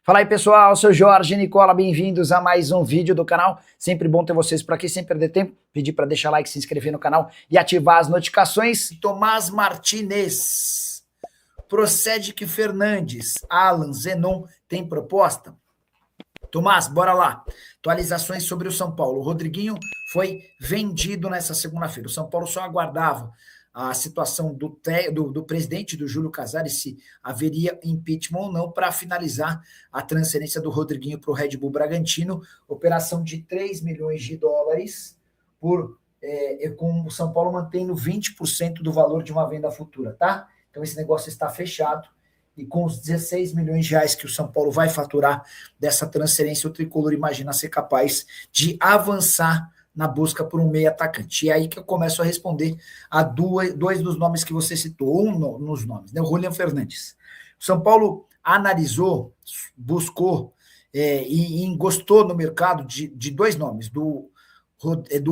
Fala aí, pessoal, eu sou Jorge Nicola, bem-vindos a mais um vídeo do canal. Sempre bom ter vocês por aqui, sem perder tempo. Pedir para deixar like, se inscrever no canal e ativar as notificações. Tomás Martinez, Procedic Fernandes, Alan, Zenon, tem proposta? Tomás, bora lá. Atualizações sobre o São Paulo. O Rodriguinho foi vendido nessa segunda-feira. O São Paulo só aguardava a situação do presidente, do Júlio Casares, se haveria impeachment ou não, para finalizar a transferência do Rodriguinho para o Red Bull Bragantino, operação de 3 milhões de dólares, com o São Paulo mantendo 20% do valor de uma venda futura, tá? Então esse negócio está fechado, e com os 16 milhões de reais que o São Paulo vai faturar dessa transferência, o Tricolor imagina ser capaz de avançar na busca por um meio atacante. E é aí que eu começo a responder a dois dos nomes que você citou, nos nomes, né? O Julian Fernandes. O São Paulo analisou, buscou e gostou no mercado de dois nomes, do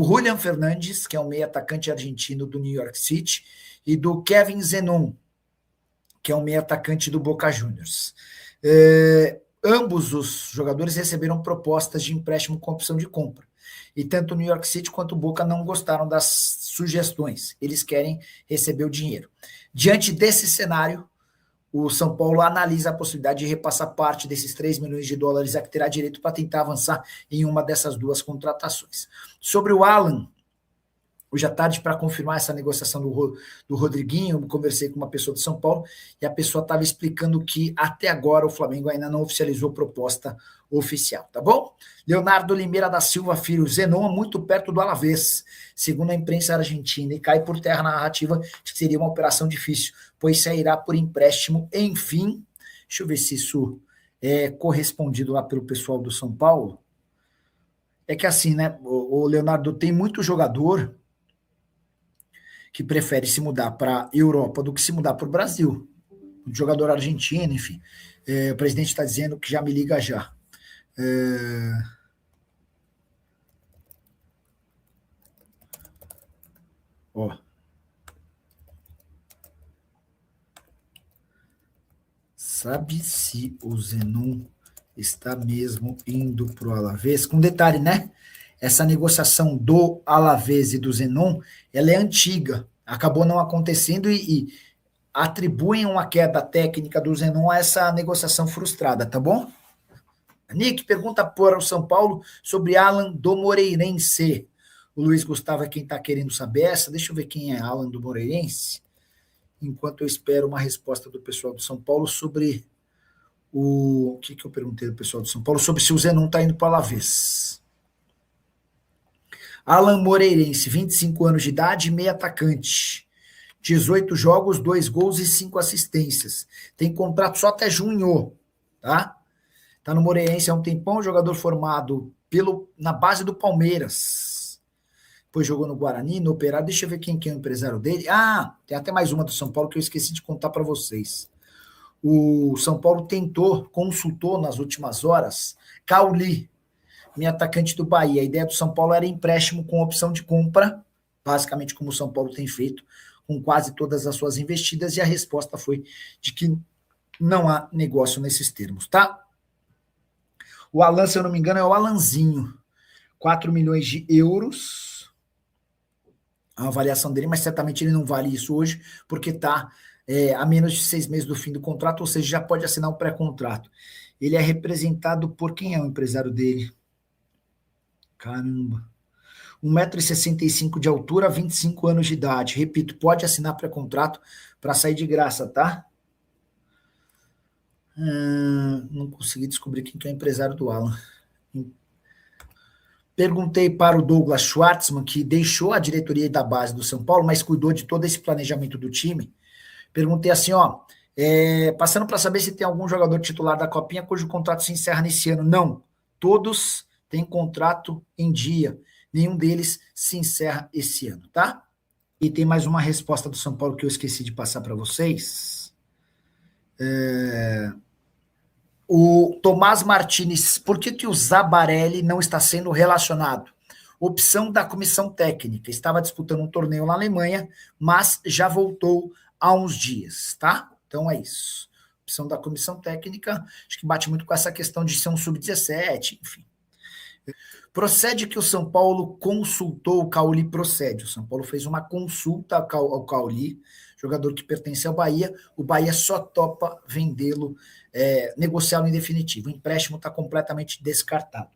Julian Fernandes, que é um meio atacante argentino do New York City, e do Kevin Zenon, que é um meio atacante do Boca Juniors. Ambos os jogadores receberam propostas de empréstimo com opção de compra. E tanto o New York City quanto o Boca não gostaram das sugestões. Eles querem receber o dinheiro. Diante desse cenário, o São Paulo analisa a possibilidade de repassar parte desses 3 milhões de dólares a que terá direito para tentar avançar em uma dessas duas contratações. Sobre o Alan, hoje à tarde, para confirmar essa negociação do Rodriguinho, eu conversei com uma pessoa de São Paulo e a pessoa estava explicando que até agora o Flamengo ainda não oficializou proposta oficial, tá bom? Leonardo Limeira da Silva Filho, Zenon muito perto do Alavés, segundo a imprensa argentina, e cai por terra a narrativa de que seria uma operação difícil, pois sairá por empréstimo. Enfim, deixa eu ver se isso é correspondido lá pelo pessoal do São Paulo. É que assim, né, o Leonardo, tem muito jogador que prefere se mudar para a Europa do que se mudar para o Brasil. Um jogador argentino, enfim. O presidente está dizendo que já me liga já. Sabe se o Zenon está mesmo indo para o Alavés? Com detalhe, né? Essa negociação do Alavés e do Zenon, ela é antiga, acabou não acontecendo e atribuem uma queda técnica do Zenon a essa negociação frustrada, tá bom? Nick pergunta para o São Paulo sobre Alan do Moreirense. O Luiz Gustavo é quem está querendo saber essa. Deixa eu ver quem é Alan do Moreirense, enquanto eu espero uma resposta do pessoal do São Paulo sobre o que eu perguntei do pessoal do São Paulo, sobre se o Zenon está indo para o Alavés. Alan Moreirense, 25 anos de idade, meio atacante. 18 jogos, 2 gols e 5 assistências. Tem contrato só até junho, tá? Tá no Moreirense há um tempão, jogador formado na base do Palmeiras. Depois jogou no Guarani, no Operário. Deixa eu ver quem é o empresário dele. Ah, tem até mais uma do São Paulo que eu esqueci de contar para vocês. O São Paulo consultou nas últimas horas, Cauli, meio atacante do Bahia. A ideia do São Paulo era empréstimo com opção de compra, basicamente como o São Paulo tem feito com quase todas as suas investidas, e a resposta foi de que não há negócio nesses termos, tá? O Alan, se eu não me engano, é o Alanzinho. 4 milhões de euros a avaliação dele, mas certamente ele não vale isso hoje, porque está a menos de 6 meses do fim do contrato, ou seja, já pode assinar um pré-contrato. Ele é representado por quem é o empresário dele? Caramba. 1,65 m de altura, 25 anos de idade. Repito, pode assinar pré-contrato para sair de graça, tá? Não consegui descobrir quem que é o empresário do Alan. Perguntei para o Douglas Schwartzman, que deixou a diretoria da base do São Paulo, mas cuidou de todo esse planejamento do time. Perguntei assim, passando para saber se tem algum jogador titular da Copinha cujo contrato se encerra nesse ano. Não, todos têm contrato em dia. Nenhum deles se encerra esse ano, tá? E tem mais uma resposta do São Paulo que eu esqueci de passar para vocês. O Tomás Martinez, por que o Zabarelli não está sendo relacionado? Opção da comissão técnica. Estava disputando um torneio na Alemanha, mas já voltou há uns dias, tá? Então é isso. opção da comissão técnica, acho que bate muito com essa questão de ser um sub-17, enfim. Procede que o São Paulo consultou o Cauli, procede. O São Paulo fez uma consulta ao Cauli, jogador que pertence ao Bahia. O Bahia só topa vendê-lo, negociá-lo em definitivo. O empréstimo está completamente descartado.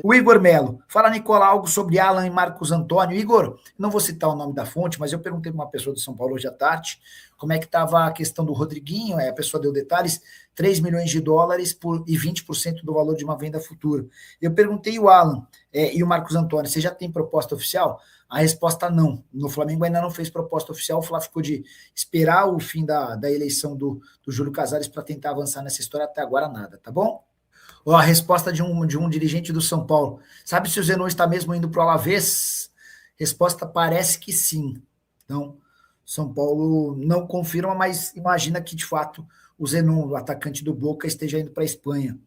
O Igor Melo. Fala, Nicola, algo sobre Alan e Marcos Antônio. Igor, não vou citar o nome da fonte, mas eu perguntei para uma pessoa do São Paulo hoje à tarde como é que estava a questão do Rodriguinho, a pessoa deu detalhes, 3 milhões de dólares e 20% do valor de uma venda futura. Eu perguntei o Alan e o Marcos Antônio, você já tem proposta oficial? A resposta não. No Flamengo ainda não fez proposta oficial, o Flávio ficou de esperar o fim da eleição do Júlio Casares para tentar avançar nessa história, até agora nada, tá bom? A resposta de um dirigente do São Paulo. Sabe se o Zenon está mesmo indo para o Alavés? Resposta parece que sim. Então, São Paulo não confirma, mas imagina que, de fato, o Zenon, o atacante do Boca, esteja indo para a Espanha.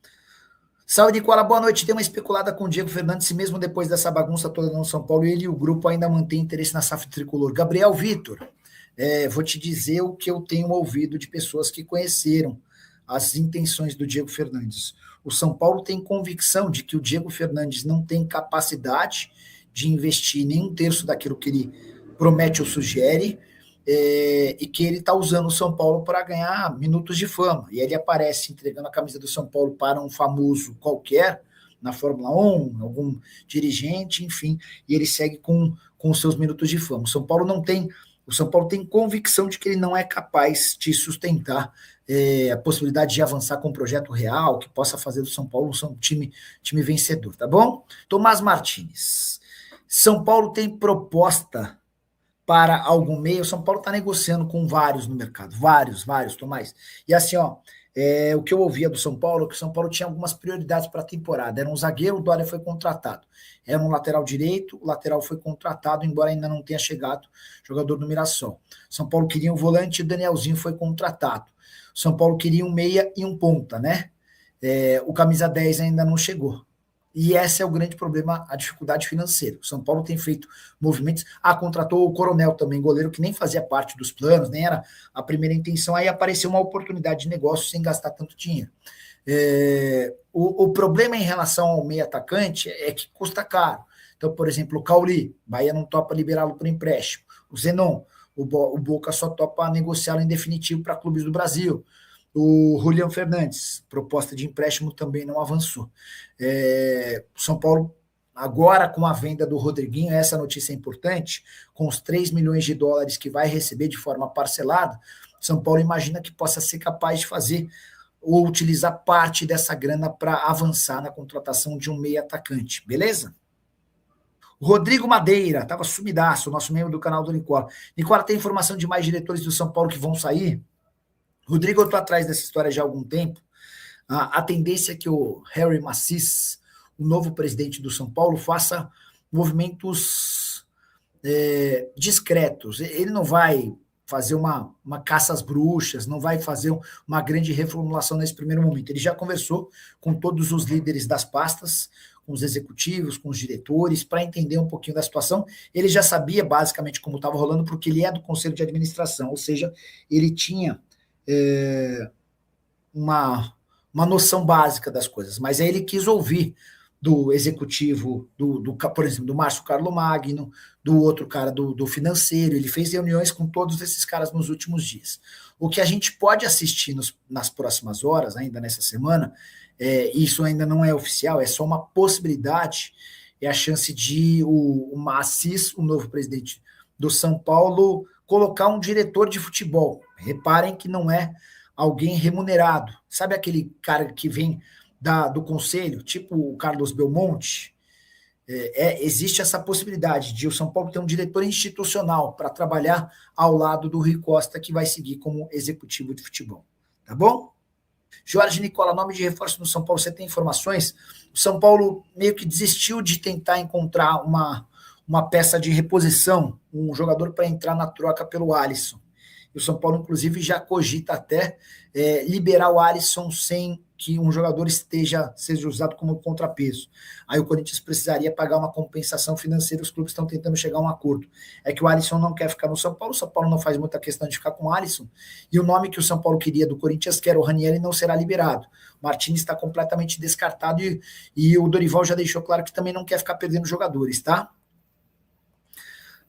Salve, Nicola, boa noite. Tem uma especulada com o Diego Fernandes, se mesmo depois dessa bagunça toda no São Paulo, ele e o grupo ainda mantêm interesse na SAF tricolor. Gabriel Vitor, vou te dizer o que eu tenho ouvido de pessoas que conheceram as intenções do Diego Fernandes. O São Paulo tem convicção de que o Diego Fernandes não tem capacidade de investir nem um terço daquilo que ele promete ou sugere, e que ele está usando o São Paulo para ganhar minutos de fama. E ele aparece entregando a camisa do São Paulo para um famoso qualquer, na Fórmula 1, algum dirigente, enfim, e ele segue com os seus minutos de fama. O São Paulo tem convicção de que ele não é capaz de sustentar a possibilidade de avançar com um projeto real, que possa fazer do São Paulo um time vencedor, tá bom? Tomás Martins. São Paulo tem proposta para algum meio? O São Paulo está negociando com vários no mercado, vários, Tomás. E assim, o que eu ouvia do São Paulo é que o São Paulo tinha algumas prioridades para a temporada. Era um zagueiro, o Dória foi contratado. Era um lateral direito, o lateral foi contratado, embora ainda não tenha chegado jogador do Mirassol. São Paulo queria um volante, o Danielzinho foi contratado. São Paulo queria um meia e um ponta, né? O camisa 10 ainda não chegou. E esse é o grande problema, a dificuldade financeira. O São Paulo tem feito movimentos. Contratou o Coronel também, goleiro que nem fazia parte dos planos, nem era a primeira intenção. Aí apareceu uma oportunidade de negócio sem gastar tanto dinheiro. O problema em relação ao meio atacante é que custa caro. Então, por exemplo, o Cauli, Bahia não topa liberá-lo por empréstimo. O Zenon, o Boca só topa negociá-lo em definitivo para clubes do Brasil. O Julián Fernandes, proposta de empréstimo também não avançou. O São Paulo, agora com a venda do Rodriguinho, essa notícia é importante, com os 3 milhões de dólares que vai receber de forma parcelada, São Paulo imagina que possa ser capaz de fazer ou utilizar parte dessa grana para avançar na contratação de um meio atacante, beleza? Rodrigo Madeira, estava sumidaço, nosso membro do canal do Nicola. Nicola, tem informação de mais diretores do São Paulo que vão sair? Rodrigo, eu estou atrás dessa história já há algum tempo. A tendência é que o Harry Macis, o novo presidente do São Paulo, faça movimentos discretos. Ele não vai fazer uma caça às bruxas, não vai fazer uma grande reformulação nesse primeiro momento. Ele já conversou com todos os líderes das pastas, com os executivos, com os diretores, para entender um pouquinho da situação. Ele já sabia basicamente como estava rolando, porque ele é do Conselho de Administração, ou seja, ele tinha uma noção básica das coisas, mas aí ele quis ouvir do executivo, por exemplo, do Márcio Carlo Magno, do outro cara do financeiro. Ele fez reuniões com todos esses caras nos últimos dias. O que a gente pode assistir nas próximas horas, ainda nessa semana, isso ainda não é oficial, é só uma possibilidade, é a chance de o Macis, o novo presidente do São Paulo, colocar um diretor de futebol. Reparem que não é alguém remunerado. Sabe aquele cara que vem do conselho, tipo o Carlos Belmonte? Existe essa possibilidade de o São Paulo ter um diretor institucional para trabalhar ao lado do Rui Costa, que vai seguir como executivo de futebol. Tá bom? Jorge Nicola, nome de reforço no São Paulo, você tem informações? O São Paulo meio que desistiu de tentar encontrar uma peça de reposição, um jogador para entrar na troca pelo Alisson. E o São Paulo, inclusive, já cogita até liberar o Alisson sem que um jogador seja usado como contrapeso. Aí o Corinthians precisaria pagar uma compensação financeira, os clubes estão tentando chegar a um acordo. É que o Alisson não quer ficar no São Paulo, o São Paulo não faz muita questão de ficar com o Alisson, e o nome que o São Paulo queria do Corinthians, que era o Ranieri, não será liberado. O Martins está completamente descartado e o Dorival já deixou claro que também não quer ficar perdendo jogadores, tá?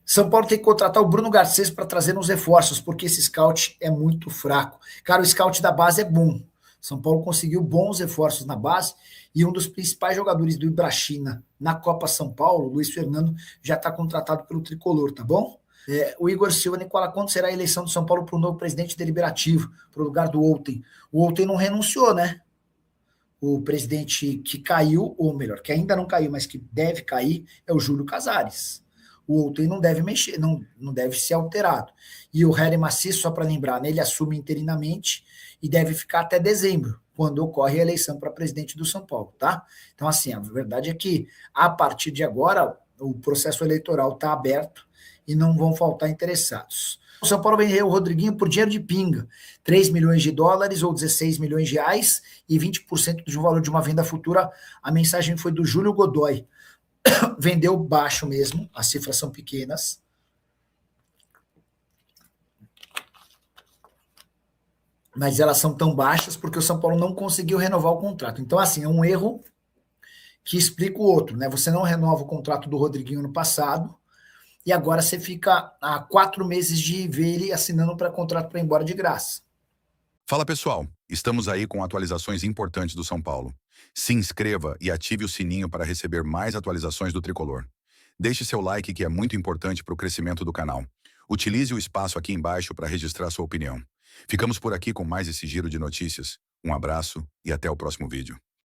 São Paulo tem que contratar o Bruno Garcês para trazer uns reforços, porque esse scout é muito fraco. Cara, o scout da base é bom. São Paulo conseguiu bons reforços na base e um dos principais jogadores do Ibrachina na Copa São Paulo, Luiz Fernando, já está contratado pelo Tricolor, tá bom? O Igor Silva, Nicola, quando será a eleição do São Paulo para o novo presidente deliberativo, para o lugar do Outem? O Outem não renunciou, né? O presidente que caiu, ou melhor, que ainda não caiu, mas que deve cair, é o Júlio Casares. O Outem não deve mexer, não deve ser alterado. E o Harry Macis, só para lembrar, né, ele assume interinamente e deve ficar até dezembro, quando ocorre a eleição para presidente do São Paulo, tá? Então, assim, a verdade é que, a partir de agora, o processo eleitoral está aberto e não vão faltar interessados. O São Paulo vendeu o Rodriguinho por dinheiro de pinga, 3 milhões de dólares ou 16 milhões de reais e 20% do valor de uma venda futura. A mensagem foi do Júlio Godoy. Vendeu baixo mesmo, as cifras são pequenas. Mas elas são tão baixas porque o São Paulo não conseguiu renovar o contrato. Então, assim, é um erro que explica o outro, né? Você não renova o contrato do Rodriguinho no passado e agora você fica há 4 meses de ver ele assinando para contrato para ir embora de graça. Fala pessoal, estamos aí com atualizações importantes do São Paulo. Se inscreva e ative o sininho para receber mais atualizações do Tricolor. Deixe seu like que é muito importante para o crescimento do canal. Utilize o espaço aqui embaixo para registrar sua opinião. Ficamos por aqui com mais esse giro de notícias. Um abraço e até o próximo vídeo.